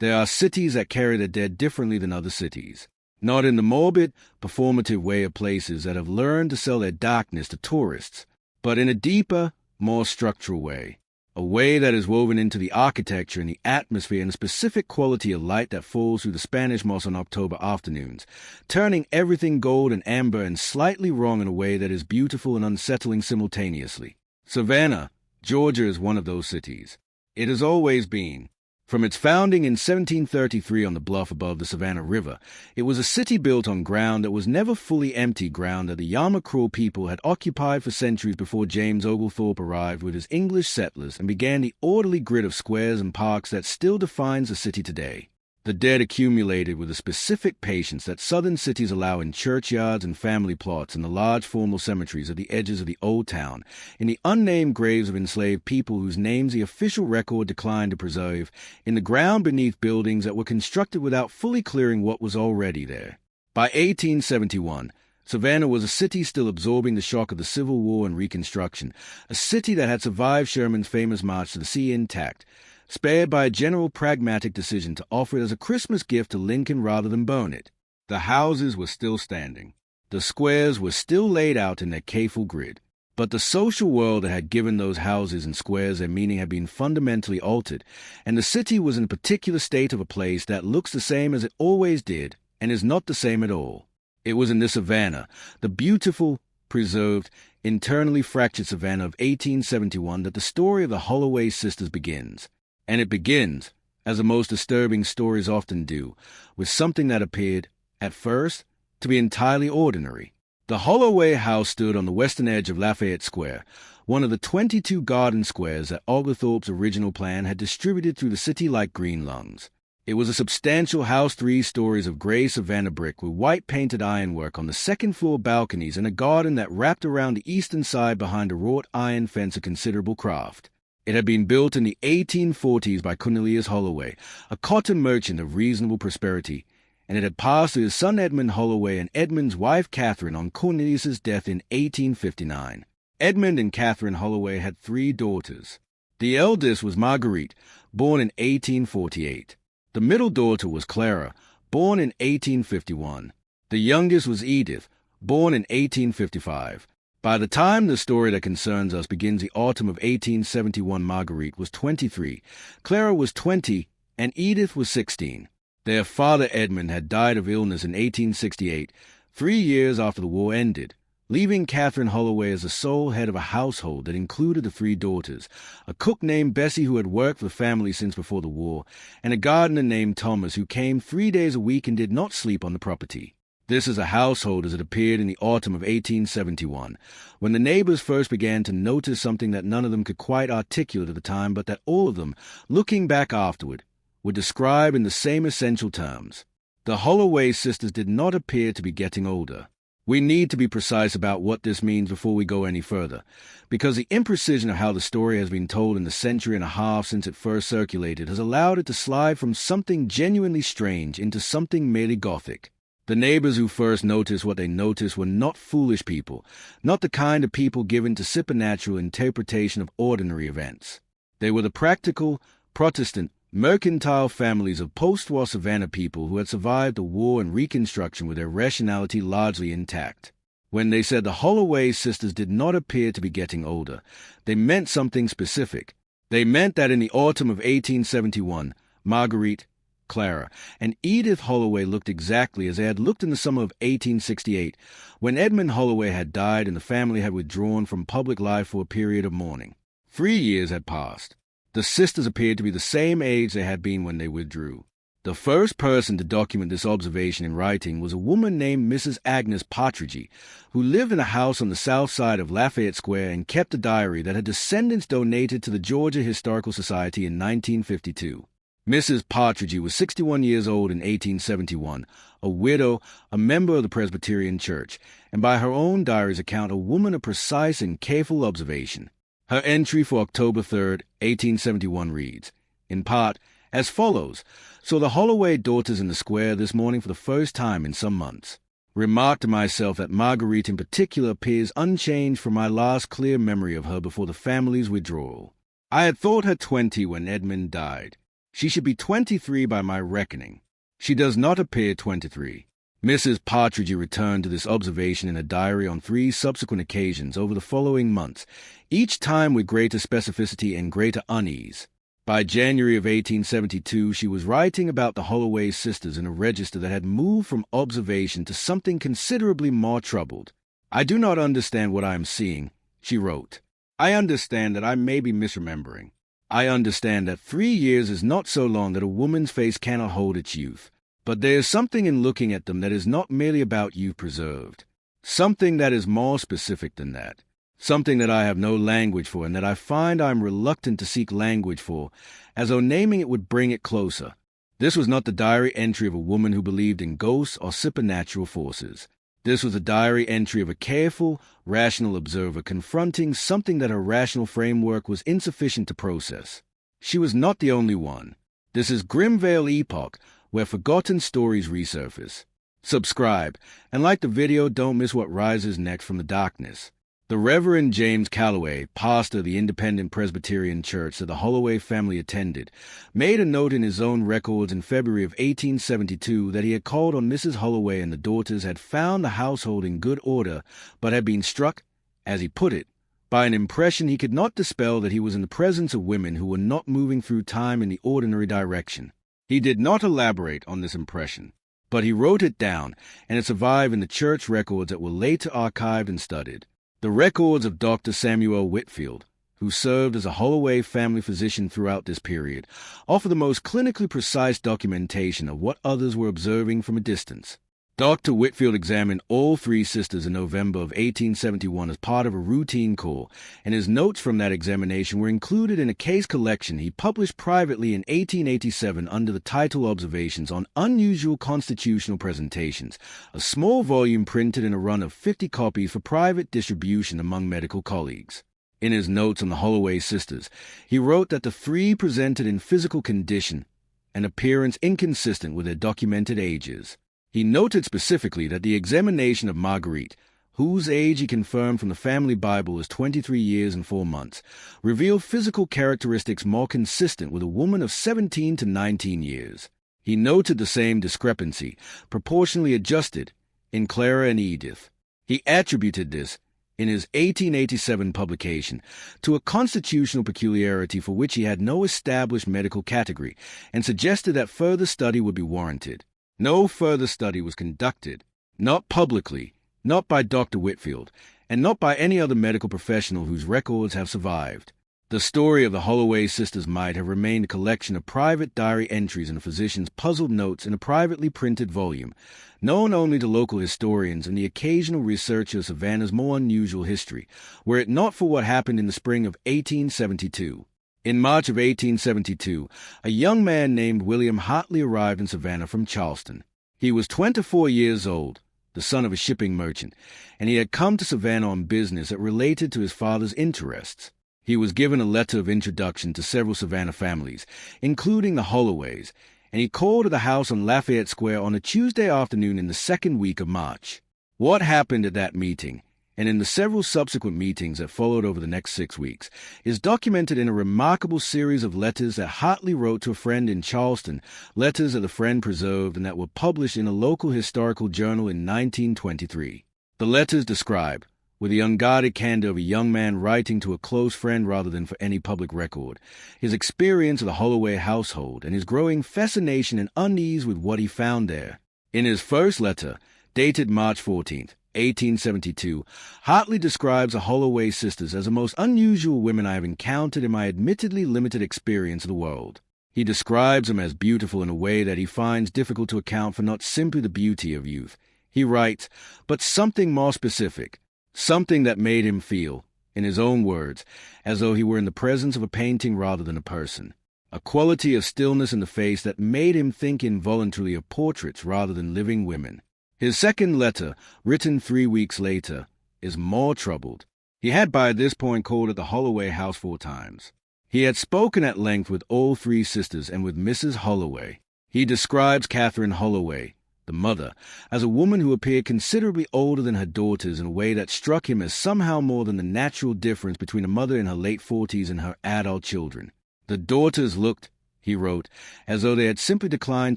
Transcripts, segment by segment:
There are cities that carry their dead differently than other cities. Not in the morbid, performative way of places that have learned to sell their darkness to tourists, but in a deeper, more structural way. A way that is woven into the architecture and the atmosphere and the specific quality of light that falls through the Spanish moss on October afternoons, turning everything gold and amber and slightly wrong in a way that is beautiful and unsettling simultaneously. Savannah, Georgia is one of those cities. It has always been. From its founding in 1733 on the bluff above the Savannah River, it was a city built on ground that was never fully empty, ground that the Yamacraw people had occupied for centuries before James Oglethorpe arrived with his English settlers and began the orderly grid of squares and parks that still defines the city today. The dead accumulated with a specific patience that southern cities allow in churchyards and family plots, in the large formal cemeteries at the edges of the old town, in the unnamed graves of enslaved people whose names the official record declined to preserve, in the ground beneath buildings that were constructed without fully clearing what was already there. By 1871, Savannah was a city still absorbing the shock of the Civil War and Reconstruction, a city that had survived Sherman's famous march to the sea intact, spared by a general pragmatic decision to offer it as a Christmas gift to Lincoln rather than burn it. The houses were still standing. The squares were still laid out in their careful grid. But the social world that had given those houses and squares their meaning had been fundamentally altered, and the city was in a particular state of a place that looks the same as it always did, and is not the same at all. It was in this Savannah, the beautiful, preserved, internally fractured Savannah of 1871, that the story of the Holloway sisters begins. And it begins, as the most disturbing stories often do, with something that appeared, at first, to be entirely ordinary. The Holloway house stood on the western edge of Lafayette Square, one of the 22 garden squares that Oglethorpe's original plan had distributed through the city like green lungs. It was a substantial house, 3 stories of gray Savannah brick with white painted ironwork on the second-floor balconies and a garden that wrapped around the eastern side behind a wrought iron fence of considerable craft. It had been built in the 1840s by Cornelius Holloway, a cotton merchant of reasonable prosperity, and it had passed to his son Edmund Holloway and Edmund's wife Catherine on Cornelius's death in 1859. Edmund and Catherine Holloway had 3 daughters. The eldest was Marguerite, born in 1848. The middle daughter was Clara, born in 1851. The youngest was Edith, born in 1855. By the time the story that concerns us begins the autumn of 1871, Marguerite was 23, Clara was 20, and Edith was 16. Their father Edmund had died of illness in 1868, 3 years after the war ended, leaving Catherine Holloway as the sole head of a household that included the 3 daughters, a cook named Bessie who had worked for the family since before the war, and a gardener named Thomas who came 3 days a week and did not sleep on the property. This is a household as it appeared in the autumn of 1871, when the neighbors first began to notice something that none of them could quite articulate at the time, but that all of them, looking back afterward, would describe in the same essential terms. The Holloway sisters did not appear to be getting older. We need to be precise about what this means before we go any further, because the imprecision of how the story has been told in the century and a half since it first circulated has allowed it to slide from something genuinely strange into something merely Gothic. The neighbors who first noticed what they noticed were not foolish people, not the kind of people given to supernatural interpretation of ordinary events. They were the practical, Protestant, mercantile families of post-war Savannah people who had survived the war and Reconstruction with their rationality largely intact. When they said the Holloway sisters did not appear to be getting older, they meant something specific. They meant that in the autumn of 1871, Marguerite, Clara, and Edith Holloway looked exactly as they had looked in the summer of 1868, when Edmund Holloway had died and the family had withdrawn from public life for a period of mourning. 3 years had passed. The sisters appeared to be the same age they had been when they withdrew. The first person to document this observation in writing was a woman named Mrs. Agnes Partridge, who lived in a house on the south side of Lafayette Square and kept a diary that her descendants donated to the Georgia Historical Society in 1952. Mrs. Partridge was 61 years old in 1871, a widow, a member of the Presbyterian Church, and by her own diary's account, a woman of precise and careful observation. Her entry for October 3, 1871 reads, in part, as follows: "Saw the Holloway daughters in the square this morning for the first time in some months. Remarked to myself that Marguerite in particular appears unchanged from my last clear memory of her before the family's withdrawal. I had thought her 20 when Edmund died. She should be 23 by my reckoning. She does not appear 23. Mrs. Partridge returned to this observation in a diary on 3 subsequent occasions over the following months, each time with greater specificity and greater unease. By January of 1872, she was writing about the Holloway sisters in a register that had moved from observation to something considerably more troubled. "I do not understand what I am seeing," she wrote. "I understand that I may be misremembering. I understand that 3 years is not so long that a woman's face cannot hold its youth. But there is something in looking at them that is not merely about youth preserved. Something that is more specific than that. Something that I have no language for and that I find I am reluctant to seek language for, as though naming it would bring it closer." This was not the diary entry of a woman who believed in ghosts or supernatural forces. This was a diary entry of a careful, rational observer confronting something that her rational framework was insufficient to process. She was not the only one. This is Grimveil Epoch, where forgotten stories resurface. Subscribe, and like the video, don't miss what rises next from the darkness. The Reverend James Calloway, pastor of the Independent Presbyterian Church that the Holloway family attended, made a note in his own records in February of 1872 that he had called on Mrs. Holloway and the daughters had found the household in good order, but had been struck, as he put it, by an impression he could not dispel that he was in the presence of women who were not moving through time in the ordinary direction. He did not elaborate on this impression, but he wrote it down, and it survived in the church records that were later archived and studied. The records of Dr. Samuel Whitfield, who served as a Holloway family physician throughout this period, offer the most clinically precise documentation of what others were observing from a distance. Dr. Whitfield examined all 3 sisters in November of 1871 as part of a routine call, and his notes from that examination were included in a case collection he published privately in 1887 under the title Observations on Unusual Constitutional Presentations, a small volume printed in a run of 50 copies for private distribution among medical colleagues. In his notes on the Holloway sisters, he wrote that the 3 presented in physical condition and appearance inconsistent with their documented ages. He noted specifically that the examination of Marguerite, whose age he confirmed from the family Bible as 23 years and 4 months, revealed physical characteristics more consistent with a woman of 17 to 19 years. He noted the same discrepancy, proportionally adjusted, in Clara and Edith. He attributed this, in his 1887 publication, to a constitutional peculiarity for which he had no established medical category, and suggested that further study would be warranted. No further study was conducted, not publicly, not by Dr. Whitfield, and not by any other medical professional whose records have survived. The story of the Holloway sisters might have remained a collection of private diary entries and a physician's puzzled notes in a privately printed volume, known only to local historians and the occasional researcher of Savannah's more unusual history, were it not for what happened in the spring of 1872. In March of 1872, a young man named William Hartley arrived in Savannah from Charleston. He was 24 years old, the son of a shipping merchant, and he had come to Savannah on business that related to his father's interests. He was given a letter of introduction to several Savannah families, including the Holloways, and he called at the house on Lafayette Square on a Tuesday afternoon in the 2nd week of March. What happened at that meeting, and in the several subsequent meetings that followed over the next 6 weeks, is documented in a remarkable series of letters that Hartley wrote to a friend in Charleston, letters that the friend preserved and that were published in a local historical journal in 1923. The letters describe, with the unguarded candor of a young man writing to a close friend rather than for any public record, his experience of the Holloway household and his growing fascination and unease with what he found there. In his first letter, dated March 14th, 1872, Hartley describes the Holloway sisters as the most unusual women I have encountered in my admittedly limited experience of the world. He describes them as beautiful in a way that he finds difficult to account for not simply the beauty of youth. He writes, but something more specific, something that made him feel, in his own words, as though he were in the presence of a painting rather than a person. A quality of stillness in the face that made him think involuntarily of portraits rather than living women. His second letter, written 3 weeks later, is more troubled. He had by this point called at the Holloway house 4 times. He had spoken at length with all 3 sisters and with Mrs. Holloway. He describes Catherine Holloway, the mother, as a woman who appeared considerably older than her daughters in a way that struck him as somehow more than the natural difference between a mother in her late 40s and her adult children. The daughters looked, he wrote, as though they had simply declined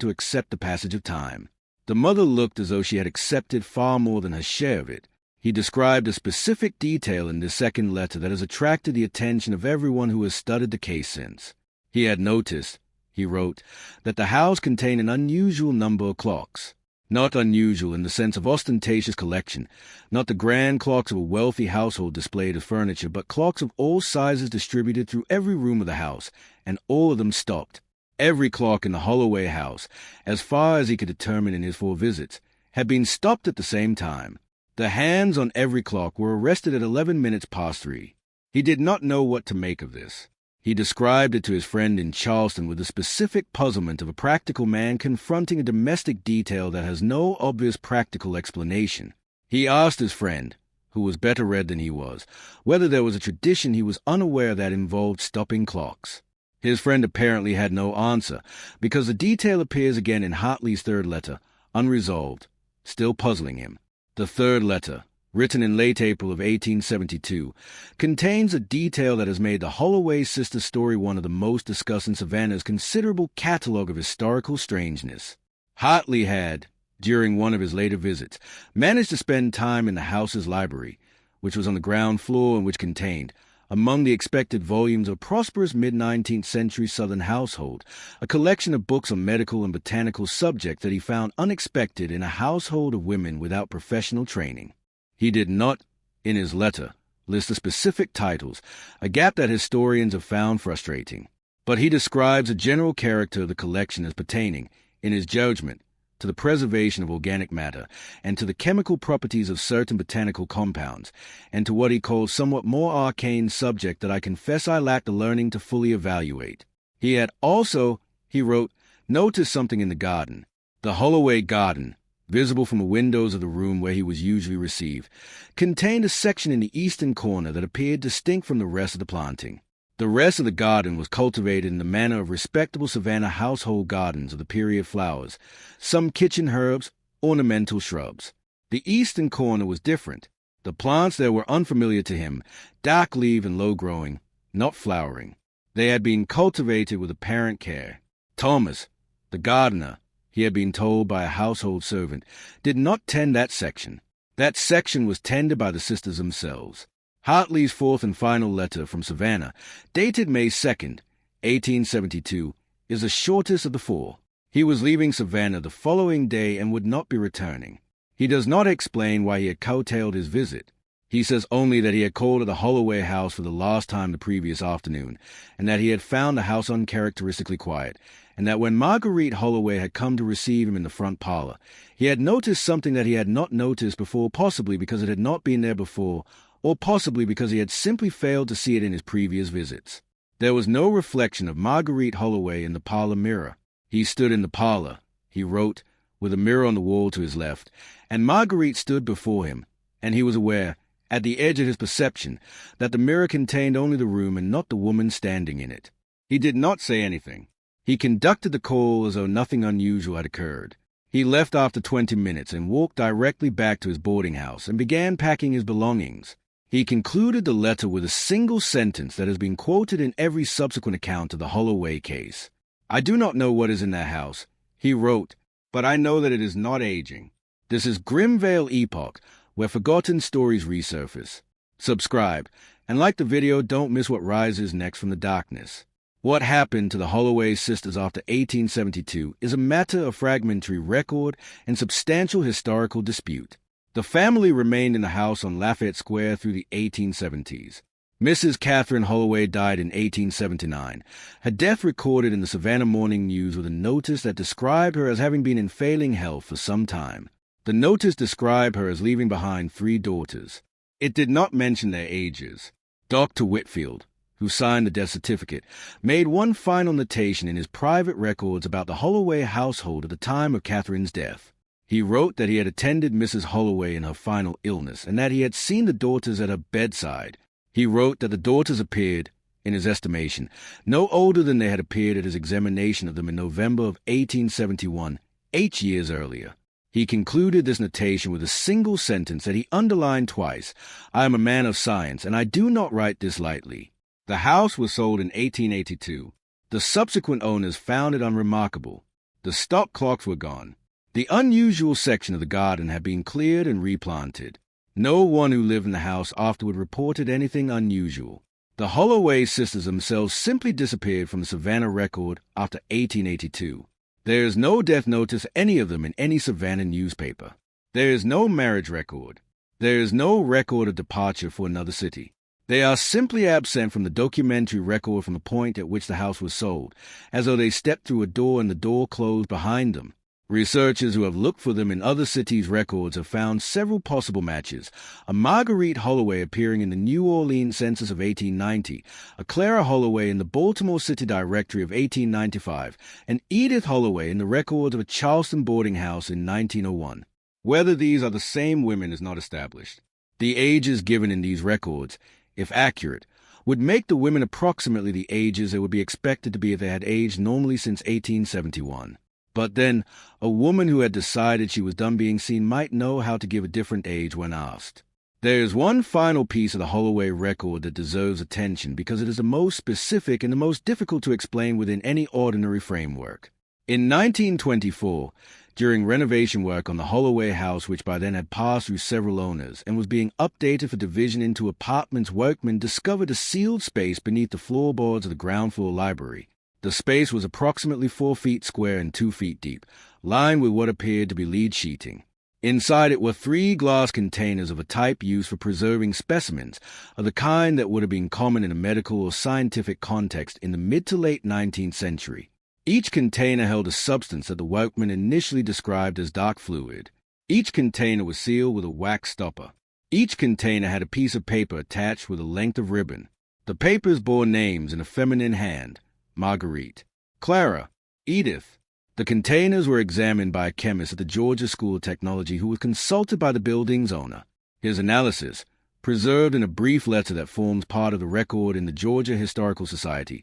to accept the passage of time. The mother looked as though she had accepted far more than her share of it. He described a specific detail in this second letter that has attracted the attention of everyone who has studied the case since. He had noticed, he wrote, that the house contained an unusual number of clocks. Not unusual in the sense of ostentatious collection, not the grand clocks of a wealthy household displayed as furniture, but clocks of all sizes distributed through every room of the house, and all of them stopped. Every clock in the Holloway house, as far as he could determine in his 4 visits, had been stopped at the same time. The hands on every clock were arrested at 11 minutes past 3. He did not know what to make of this. He described it to his friend in Charleston with the specific puzzlement of a practical man confronting a domestic detail that has no obvious practical explanation. He asked his friend, who was better read than he was, whether there was a tradition he was unaware that involved stopping clocks. His friend apparently had no answer, because the detail appears again in Hartley's 3rd letter, unresolved, still puzzling him. The 3rd letter, written in late April of 1872, contains a detail that has made the Holloway sisters' story one of the most discussed in Savannah's considerable catalogue of historical strangeness. Hartley had, during one of his later visits, managed to spend time in the house's library, which was on the ground floor and which contained, among the expected volumes of a prosperous mid-19th century Southern household, a collection of books on medical and botanical subjects that he found unexpected in a household of women without professional training. He did not, in his letter, list the specific titles, a gap that historians have found frustrating. But he describes a general character of the collection as pertaining, in his judgment, to the preservation of organic matter, and to the chemical properties of certain botanical compounds, and to what he calls somewhat more arcane subject that I confess I lack the learning to fully evaluate. He had also, he wrote, noticed something in the garden. The Holloway garden, visible from the windows of the room where he was usually received, contained a section in the eastern corner that appeared distinct from the rest of the planting. The rest of the garden was cultivated in the manner of respectable Savannah household gardens of the period flowers, some kitchen herbs, ornamental shrubs. The eastern corner was different. The plants there were unfamiliar to him, dark-leaved and low-growing, not flowering. They had been cultivated with apparent care. Thomas, the gardener, he had been told by a household servant, did not tend that section. That section was tended by the sisters themselves. Hartley's 4th and final letter from Savannah, dated May 2nd, 1872, is the shortest of the 4. He was leaving Savannah the following day and would not be returning. He does not explain why he had curtailed his visit. He says only that he had called at the Holloway house for the last time the previous afternoon, and that he had found the house uncharacteristically quiet, and that when Marguerite Holloway had come to receive him in the front parlor, he had noticed something that he had not noticed before, possibly because it had not been there before, or possibly because he had simply failed to see it in his previous visits. There was no reflection of Marguerite Holloway in the parlor mirror. He stood in the parlor, he wrote, with a mirror on the wall to his left, and Marguerite stood before him, and he was aware, at the edge of his perception, that the mirror contained only the room and not the woman standing in it. He did not say anything. He conducted the call as though nothing unusual had occurred. He left after 20 minutes and walked directly back to his boarding house and began packing his belongings. He concluded the letter with a single sentence that has been quoted in every subsequent account of the Holloway case. "I do not know what is in that house," he wrote, "but I know that it is not aging. This is Grimveil Epoch, where forgotten stories resurface. Subscribe, and like the video, don't miss what rises next from the darkness." What happened to the Holloway sisters after 1872 is a matter of fragmentary record and substantial historical dispute. The family remained in the house on Lafayette Square through the 1870s. Mrs. Catherine Holloway died in 1879. Her death recorded in the Savannah Morning News with a notice that described her as having been in failing health for some time. The notice described her as leaving behind 3 daughters. It did not mention their ages. Dr. Whitfield, who signed the death certificate, made one final notation in his private records about the Holloway household at the time of Catherine's death. He wrote that he had attended Mrs. Holloway in her final illness and that he had seen the daughters at her bedside. He wrote that the daughters appeared, in his estimation, no older than they had appeared at his examination of them in November of 1871, 8 years earlier. He concluded this notation with a single sentence that he underlined twice: "I am a man of science, and I do not write this lightly." The house was sold in 1882. The subsequent owners found it unremarkable. The stop clocks were gone. The unusual section of the garden had been cleared and replanted. No one who lived in the house afterward reported anything unusual. The Holloway sisters themselves simply disappeared from the Savannah record after 1882. There is no death notice of any of them in any Savannah newspaper. There is no marriage record. There is no record of departure for another city. They are simply absent from the documentary record from the point at which the house was sold, as though they stepped through a door and the door closed behind them. Researchers who have looked for them in other cities' records have found several possible matches: a Marguerite Holloway appearing in the New Orleans census of 1890, a Clara Holloway in the Baltimore City Directory of 1895, and Edith Holloway in the records of a Charleston boarding house in 1901. Whether these are the same women is not established. The ages given in these records, if accurate, would make the women approximately the ages they would be expected to be if they had aged normally since 1871. But then, a woman who had decided she was done being seen might know how to give a different age when asked. There is one final piece of the Holloway record that deserves attention because it is the most specific and the most difficult to explain within any ordinary framework. In 1924, during renovation work on the Holloway house, which by then had passed through several owners and was being updated for division into apartments, workmen discovered a sealed space beneath the floorboards of the ground floor library. The space was approximately 4 feet square and 2 feet deep, lined with what appeared to be lead sheeting. Inside it were 3 glass containers of a type used for preserving specimens, of the kind that would have been common in a medical or scientific context in the mid to late 19th century. Each container held a substance that the workmen initially described as dark fluid. Each container was sealed with a wax stopper. Each container had a piece of paper attached with a length of ribbon. The papers bore names in a feminine hand: Marguerite, Clara, Edith. The containers were examined by a chemist at the Georgia School of Technology who was consulted by the building's owner. His analysis, preserved in a brief letter that forms part of the record in the Georgia Historical Society,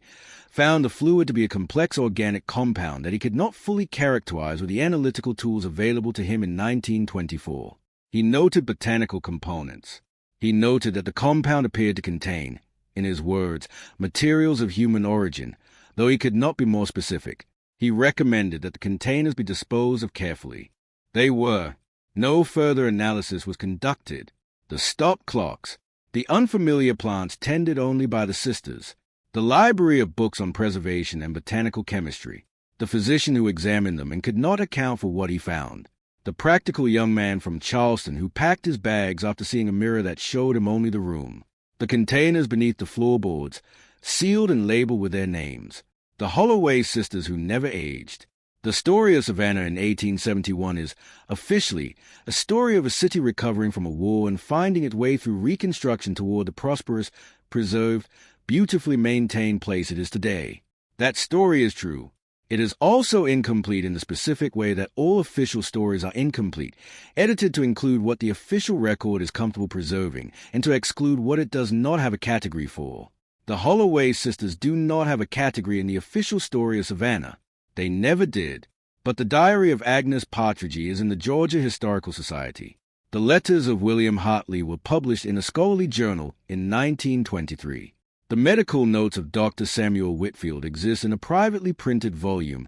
found the fluid to be a complex organic compound that he could not fully characterize with the analytical tools available to him in 1924. He noted botanical components. He noted that the compound appeared to contain, in his words, materials of human origin, though he could not be more specific. He recommended that the containers be disposed of carefully. They were. No further analysis was conducted. The stop clocks, the unfamiliar plants tended only by the sisters, the library of books on preservation and botanical chemistry, the physician who examined them and could not account for what he found, the practical young man from Charleston who packed his bags after seeing a mirror that showed him only the room, the containers beneath the floorboards, sealed and labeled with their names, the Holloway sisters who never aged. The story of Savannah in 1871 is, officially, a story of a city recovering from a war and finding its way through reconstruction toward the prosperous, preserved, beautifully maintained place it is today. That story is true. It is also incomplete in the specific way that all official stories are incomplete, edited to include what the official record is comfortable preserving and to exclude what it does not have a category for. The Holloway sisters do not have a category in the official story of Savannah. They never did. But the diary of Agnes Partridge is in the Georgia Historical Society. The letters of William Hartley were published in a scholarly journal in 1923. The medical notes of Dr. Samuel Whitfield exist in a privately printed volume,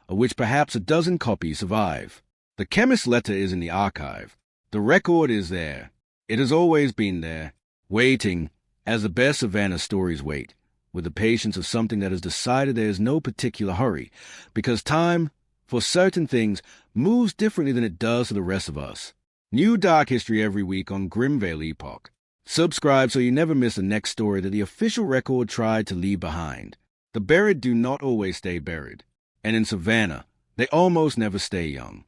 of which perhaps a dozen copies survive. The chemist's letter is in the archive. The record is there. It has always been there, waiting, as the best Savannah stories wait, with the patience of something that has decided there is no particular hurry, because time, for certain things, moves differently than it does for the rest of us. New dark history every week on Grimveil Epoch. Subscribe so you never miss the next story that the official record tried to leave behind. The buried do not always stay buried, and in Savannah, they almost never stay young.